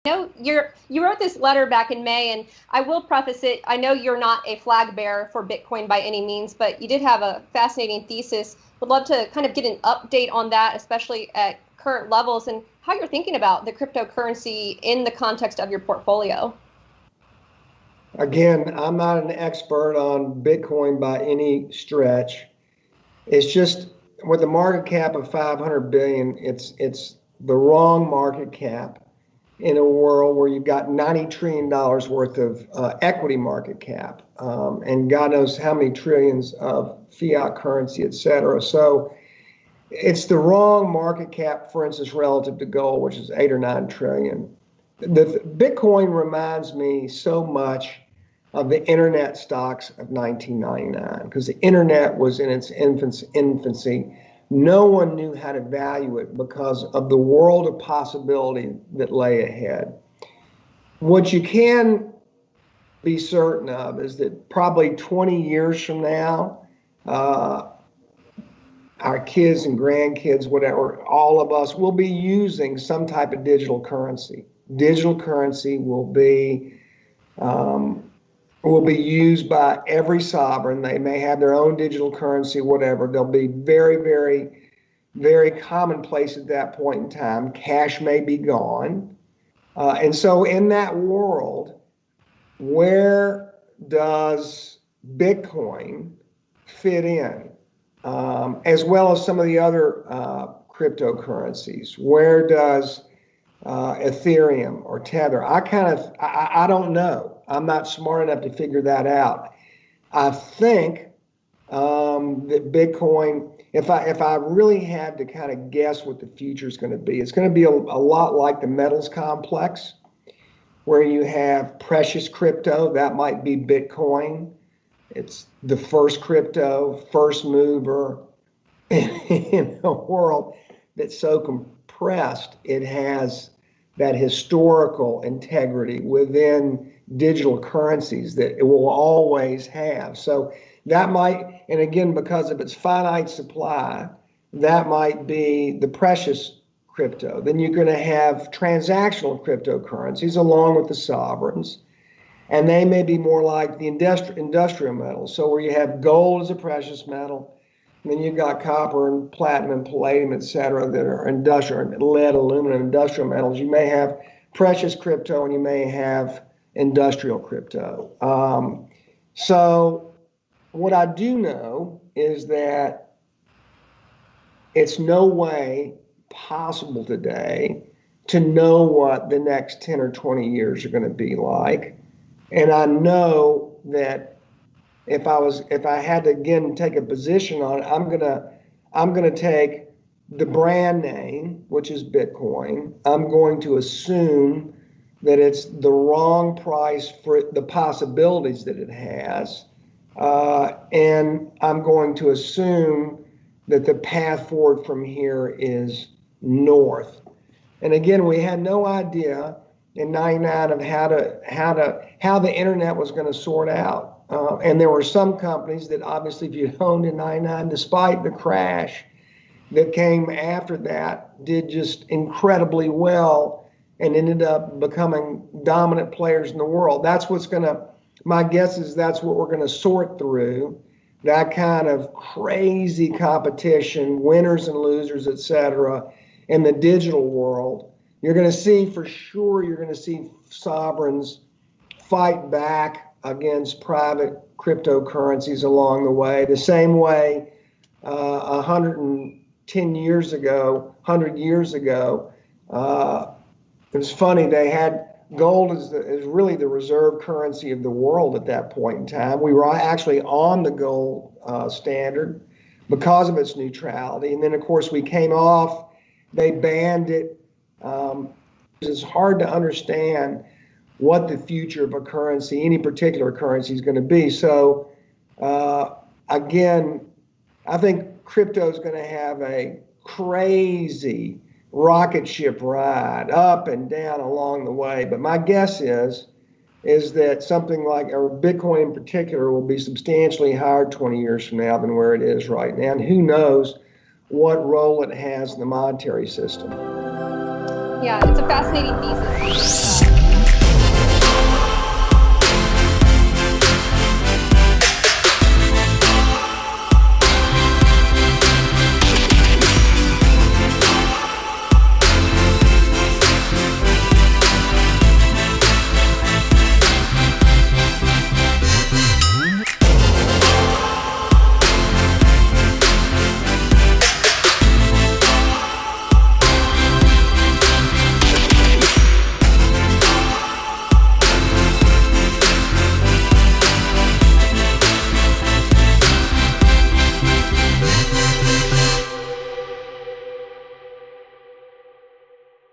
know you wrote this letter back in May, and I will preface it. I know you're not a flag bearer for Bitcoin by any means, but you did have a fascinating thesis. Would love to kind of get an update on that, especially at current levels, and how you're thinking about the cryptocurrency in the context of your portfolio. Again, I'm not an expert on Bitcoin by any stretch. It's just with a market cap of 500 billion, it's the wrong market cap in a world where you've got $90 trillion worth of equity market cap, and God knows how many trillions of fiat currency, et cetera. So it's the wrong market cap, for instance, relative to gold, which is 8 or 9 trillion. The Bitcoin reminds me so much of the internet stocks of 1999, because the internet was in its infancy. No one knew how to value it because of the world of possibility that lay ahead. What you can be certain of is that probably 20 years from now, our kids and grandkids, whatever, all of us will be using some type of digital currency. Digital currency will be used by every sovereign. They may have their own digital currency, whatever. They'll be very, very, very commonplace at that point in time. Cash may be gone. And so in that world, where does Bitcoin fit in? As well as some of the other cryptocurrencies? Where does Ethereum or Tether? I don't know. I'm not smart enough to figure that out. I think that Bitcoin, if I really had to kind of guess what the future is going to be, it's going to be a lot like the metals complex, where you have precious crypto. That might be Bitcoin. It's the first crypto, first mover in a world that's so compressed. It has that historical integrity within digital currencies that it will always have. So that might, and again, because of its finite supply, that might be the precious crypto. Then you're going to have transactional cryptocurrencies along with the sovereigns, and they may be more like the industrial metals. So where you have gold as a precious metal, and then you've got copper and platinum and palladium, et cetera, that are industrial, lead, aluminum, industrial metals. You may have precious crypto and you may have industrial crypto. So what I do know is that it's no way possible today to know what the next 10 or 20 years are going to be like. And I know that if I had to again take a position on it, I'm gonna take the brand name, which is Bitcoin. I'm going to assume that it's the wrong price for the possibilities that it has, and I'm going to assume that the path forward from here is north. And again, we had no idea in '99 of how the internet was going to sort out. And there were some companies that obviously, if you owned in '99, despite the crash that came after that, did just incredibly well and ended up becoming dominant players in the world. That's what's going to, my guess is that's what we're going to sort through, that kind of crazy competition, winners and losers, et cetera, in the digital world. You're going to see, for sure, you're going to see sovereigns fight back against private cryptocurrencies along the way, the same way 110 years ago, 100 years ago, it was funny, they had gold is really the reserve currency of the world at that point in time. We were actually on the gold standard because of its neutrality. And then, of course, we came off, they banned it. It's hard to understand what the future of a currency, any particular currency, is going to be. So again, I think crypto is going to have a crazy rocket ship ride up and down along the way. But my guess is that something like, or Bitcoin in particular, will be substantially higher 20 years from now than where it is right now. And who knows what role it has in the monetary system. Yeah, it's a fascinating thesis.